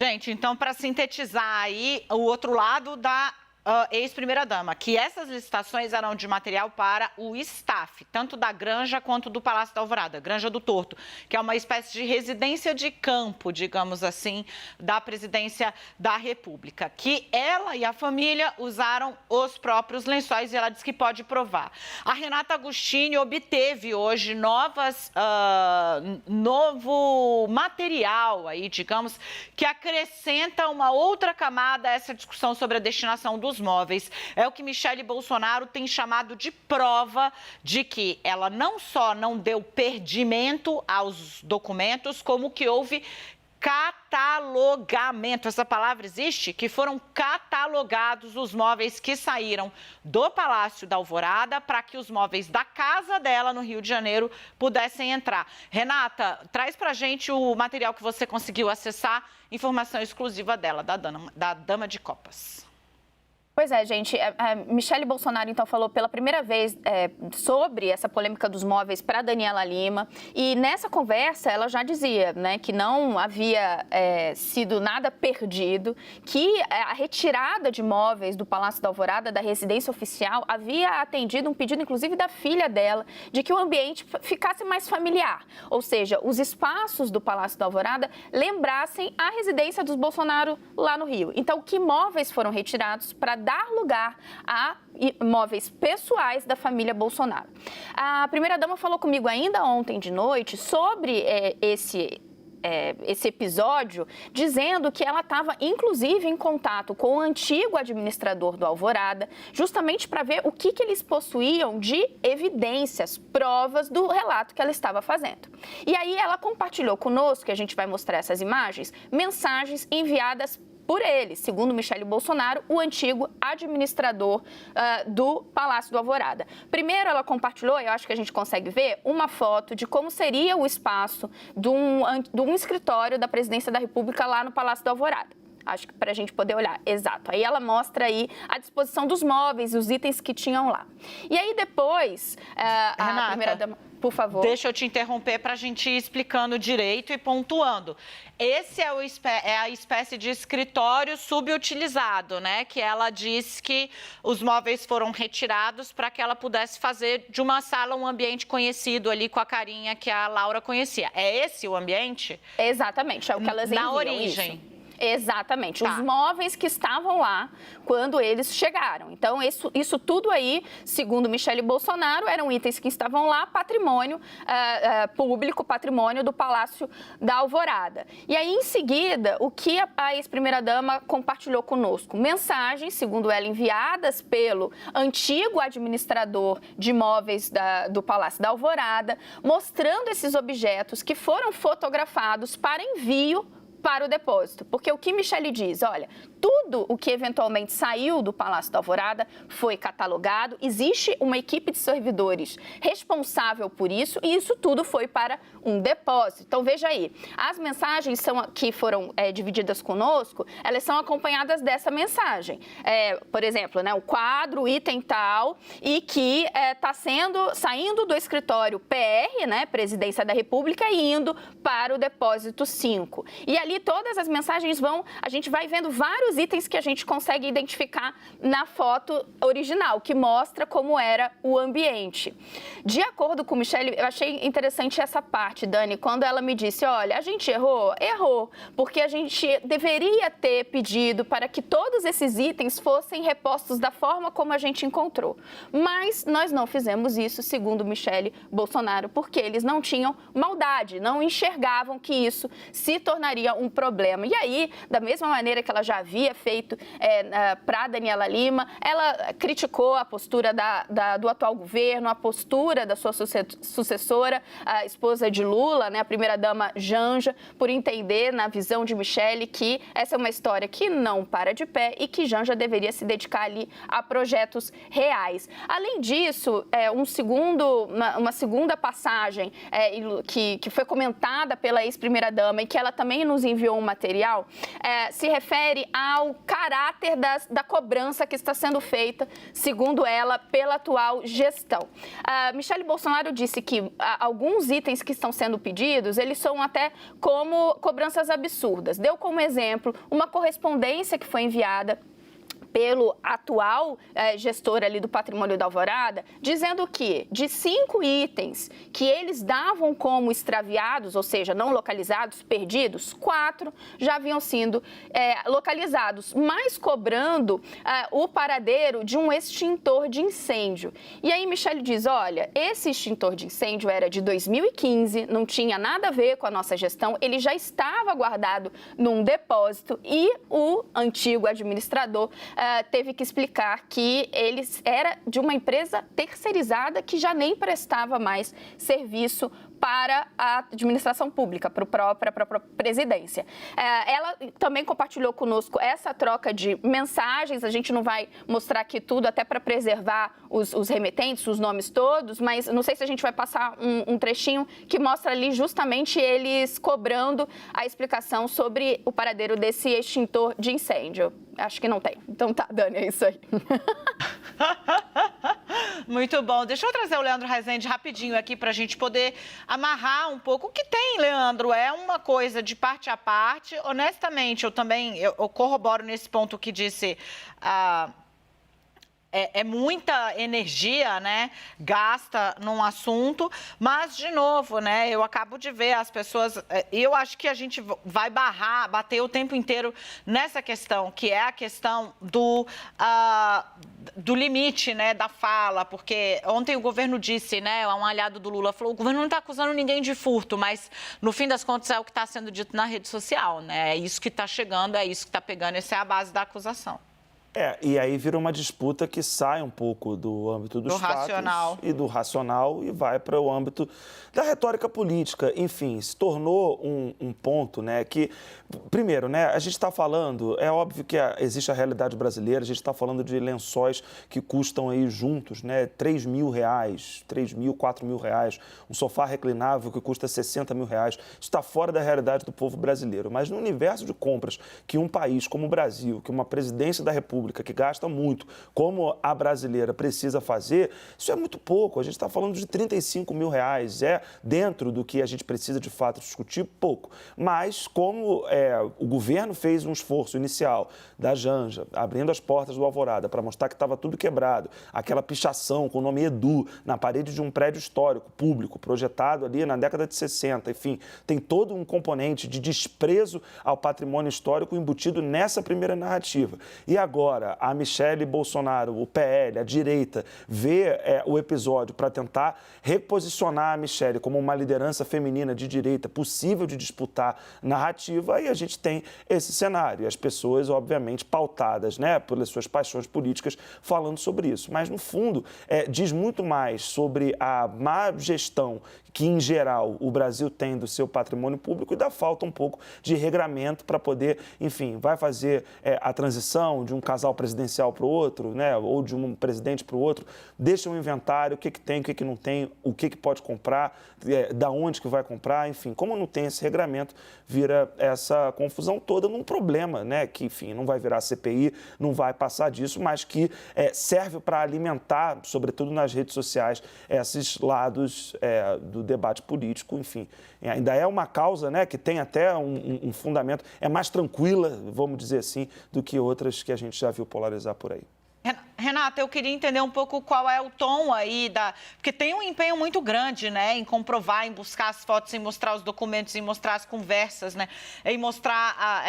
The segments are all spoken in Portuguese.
Gente, então, para sintetizar aí, o outro lado da ex-primeira-dama, que essas licitações eram de material para o staff, tanto da Granja quanto do Palácio da Alvorada, Granja do Torto, que é uma espécie de residência de campo, digamos assim, da presidência da República, que ela e a família usaram os próprios lençóis e ela disse que pode provar. A Renata Agostini obteve hoje novo material aí, digamos, que acrescenta uma outra camada a essa discussão sobre a destinação dos móveis. É o que Michele Bolsonaro tem chamado de prova de que ela não só não deu perdimento aos documentos, como que houve catalogamento, essa palavra existe? Que foram catalogados os móveis que saíram do Palácio da Alvorada para que os móveis da casa dela no Rio de Janeiro pudessem entrar. Renata, traz pra gente o material que você conseguiu acessar, informação exclusiva dela, da Dama de Copas. Pois é, gente, a Michele Bolsonaro, então, falou pela primeira vez sobre essa polêmica dos móveis para Daniela Lima, e nessa conversa ela já dizia, né, que não havia sido nada perdido, que a retirada de móveis do Palácio da Alvorada, da residência oficial, havia atendido um pedido, inclusive, da filha dela, de que o ambiente ficasse mais familiar, ou seja, os espaços do Palácio da Alvorada lembrassem a residência dos Bolsonaro lá no Rio. Então, que móveis foram retirados para dar lugar a imóveis pessoais da família Bolsonaro. A primeira-dama falou comigo ainda ontem de noite sobre esse episódio, dizendo que ela estava, inclusive, em contato com o antigo administrador do Alvorada, justamente para ver o que eles possuíam de evidências, provas do relato que ela estava fazendo. E aí ela compartilhou conosco, que a gente vai mostrar essas imagens, mensagens enviadas por ele, segundo Michele Bolsonaro, o antigo administrador do Palácio do Alvorada. Primeiro, ela compartilhou, eu acho que a gente consegue ver, uma foto de como seria o espaço de um escritório da Presidência da República lá no Palácio do Alvorada. Acho que para a gente poder olhar, exato. Aí ela mostra aí a disposição dos móveis, os itens que tinham lá. E aí depois, a primeira-dama, por favor. Deixa eu te interromper para a gente ir explicando direito e pontuando. Esse é a espécie de escritório subutilizado, né? Que ela diz que os móveis foram retirados para que ela pudesse fazer de uma sala um ambiente conhecido ali com a carinha que a Laura conhecia. É esse o ambiente? Exatamente, é o que elas enviam. Na origem. Isso. Exatamente, tá. Os móveis que estavam lá quando eles chegaram. Então, isso tudo aí, segundo Michele Bolsonaro, eram itens que estavam lá, patrimônio público, patrimônio do Palácio da Alvorada. E aí, em seguida, o que a ex-primeira-dama compartilhou conosco? Mensagens, segundo ela, enviadas pelo antigo administrador de imóveis do Palácio da Alvorada, mostrando esses objetos que foram fotografados para envio para o depósito, porque o que Michele diz, olha, tudo o que eventualmente saiu do Palácio da Alvorada foi catalogado, existe uma equipe de servidores responsável por isso e isso tudo foi para um depósito. Então, veja aí, as mensagens que foram divididas conosco, elas são acompanhadas dessa mensagem. Por exemplo, né, o quadro, o item tal, e que está saindo do escritório PR, né, Presidência da República, e indo para o depósito 5. E ali todas as mensagens a gente vai vendo vários itens que a gente consegue identificar na foto original, que mostra como era o ambiente. De acordo com Michele, eu achei interessante essa parte, Dani, quando ela me disse, olha, a gente errou, porque a gente deveria ter pedido para que todos esses itens fossem repostos da forma como a gente encontrou. Mas nós não fizemos isso, segundo Michele Bolsonaro, porque eles não tinham maldade, não enxergavam que isso se tornaria um problema. E aí, da mesma maneira que ela já havia feito para Daniela Lima, ela criticou a postura do atual governo, a postura da sua sucessora, a esposa de Lula, né, a primeira-dama Janja, por entender, na visão de Michele, que essa é uma história que não para de pé e que Janja deveria se dedicar ali a projetos reais. Além disso, uma segunda passagem que foi comentada pela ex-primeira-dama e que ela também nos enviou um material, se refere ao caráter da cobrança que está sendo feita, segundo ela, pela atual gestão. Michele Bolsonaro disse que alguns itens que estão sendo pedidos, eles são até como cobranças absurdas. Deu como exemplo uma correspondência que foi enviada pelo atual gestor ali do Patrimônio da Alvorada, dizendo que de 5 itens que eles davam como extraviados, ou seja, não localizados, perdidos, 4 já haviam sido localizados, mas cobrando o paradeiro de um extintor de incêndio. E aí Michele diz, olha, esse extintor de incêndio era de 2015, não tinha nada a ver com a nossa gestão, ele já estava guardado num depósito e o antigo administrador teve que explicar que ele era de uma empresa terceirizada que já nem prestava mais serviço para a administração pública, para a própria presidência. Ela também compartilhou conosco essa troca de mensagens, a gente não vai mostrar aqui tudo, até para preservar os remetentes, os nomes todos, mas não sei se a gente vai passar um trechinho que mostra ali justamente eles cobrando a explicação sobre o paradeiro desse extintor de incêndio. Acho que não tem. Então tá, Dani, é isso aí. Muito bom. Deixa eu trazer o Leandro Rezende rapidinho aqui para a gente poder amarrar um pouco. O que tem, Leandro, é uma coisa de parte a parte. Honestamente, eu corroboro nesse ponto que disse... É muita energia, né, gasta num assunto, mas, de novo, né, eu acabo de ver as pessoas... Eu acho que a gente vai bater o tempo inteiro nessa questão, que é a questão do limite, né, da fala, porque ontem o governo disse, né, um aliado do Lula falou, o governo não está acusando ninguém de furto, mas, no fim das contas, é o que está sendo dito na rede social, né, é isso que está chegando, é isso que está pegando, essa é a base da acusação. E aí vira uma disputa que sai um pouco do âmbito dos fatos e do racional e vai para o âmbito da retórica política. Enfim, se tornou um ponto, né, que, primeiro, né, a gente está falando, é óbvio que existe a realidade brasileira, a gente está falando de lençóis que custam aí juntos, né, R$3.000, 3.000, 4.000 reais, um sofá reclinável que custa R$60.000. Isso está fora da realidade do povo brasileiro. Mas no universo de compras que um país como o Brasil, que uma presidência da República, que gasta muito, como a brasileira precisa fazer, isso é muito pouco. A gente está falando de R$35.000. É dentro do que a gente precisa, de fato, discutir, pouco. Mas como o governo fez um esforço inicial da Janja, abrindo as portas do Alvorada para mostrar que estava tudo quebrado, aquela pichação com o nome Edu na parede de um prédio histórico, público, projetado ali na década de 60, enfim, tem todo um componente de desprezo ao patrimônio histórico embutido nessa primeira narrativa. E agora, a Michele Bolsonaro, o PL, a direita, vê o episódio para tentar reposicionar a Michele como uma liderança feminina de direita possível de disputar narrativa, e a gente tem esse cenário. E as pessoas, obviamente, pautadas, né, pelas suas paixões políticas, falando sobre isso. Mas, no fundo, diz muito mais sobre a má gestão que, em geral, o Brasil tem do seu patrimônio público e da falta um pouco de regramento para poder, enfim, vai fazer a transição de um casal presidencial para o outro, né, ou de um presidente para o outro, deixa um inventário, o que tem, o que não tem, o que pode comprar, da onde que vai comprar, enfim, como não tem esse regramento, vira essa confusão toda num problema, né, que, enfim, não vai virar CPI, não vai passar disso, mas que serve para alimentar, sobretudo nas redes sociais, esses lados do debate político, enfim. Ainda é uma causa, né, que tem até um fundamento, é mais tranquila, vamos dizer assim, do que outras que a gente já viu polarizar por aí. Renata, eu queria entender um pouco qual é o tom aí porque tem um empenho muito grande, né, em comprovar, em buscar as fotos, em mostrar os documentos, em mostrar as conversas, né, em mostrar...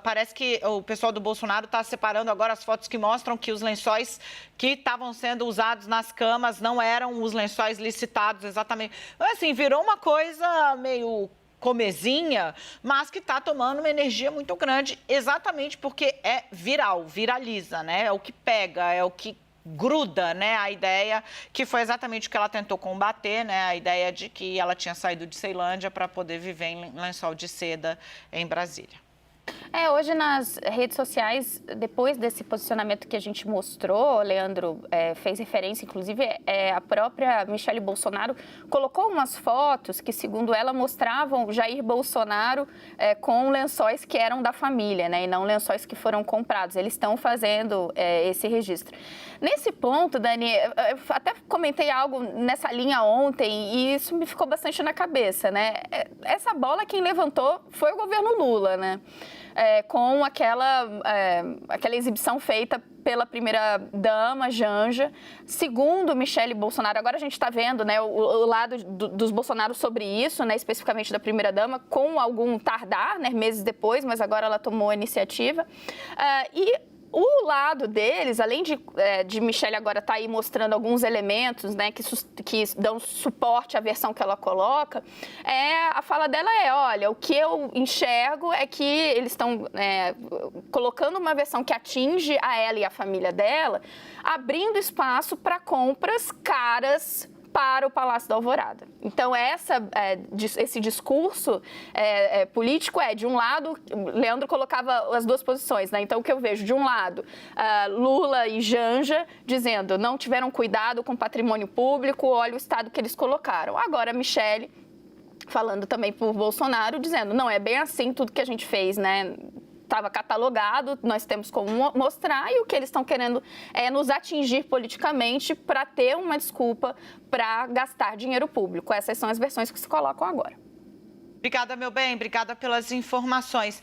Parece que o pessoal do Bolsonaro está separando agora as fotos que mostram que os lençóis que estavam sendo usados nas camas não eram os lençóis licitados exatamente. Assim, virou uma coisa meio... comezinha, mas que está tomando uma energia muito grande, exatamente porque é viral, viraliza, né? É o que pega, é o que gruda, né? A ideia que foi exatamente o que ela tentou combater, né? A ideia de que ela tinha saído de Ceilândia para poder viver em lençol de seda em Brasília. Hoje nas redes sociais, depois desse posicionamento que a gente mostrou, Leandro fez referência, inclusive a própria Michele Bolsonaro colocou umas fotos que, segundo ela, mostravam Jair Bolsonaro com lençóis que eram da família, né, e não lençóis que foram comprados. Eles estão fazendo esse registro. Nesse ponto, Dani, eu até comentei algo nessa linha ontem e isso me ficou bastante na cabeça, né? Essa bola quem levantou foi o governo Lula, né? Com aquela exibição feita pela primeira-dama, Janja. Segundo Michele Bolsonaro, agora a gente está vendo, né, o lado dos Bolsonaro sobre isso, né, especificamente da primeira-dama, com algum tardar, né, meses depois, mas agora ela tomou a iniciativa. O lado deles, além de Michele agora estar aí mostrando alguns elementos, né, que dão suporte à versão que ela coloca, a fala dela olha, o que eu enxergo é que eles estão colocando uma versão que atinge a ela e a família dela, abrindo espaço para compras caras para o Palácio da Alvorada. Então, esse discurso político de um lado, Leandro colocava as duas posições, né? Então, o que eu vejo, de um lado, Lula e Janja dizendo não tiveram cuidado com o patrimônio público, olha o estado que eles colocaram. Agora, Michele falando também por Bolsonaro, dizendo não é bem assim tudo que a gente fez, né? Estava catalogado, nós temos como mostrar, e o que eles estão querendo é nos atingir politicamente para ter uma desculpa para gastar dinheiro público. Essas são as versões que se colocam agora. Obrigada, meu bem. Obrigada pelas informações.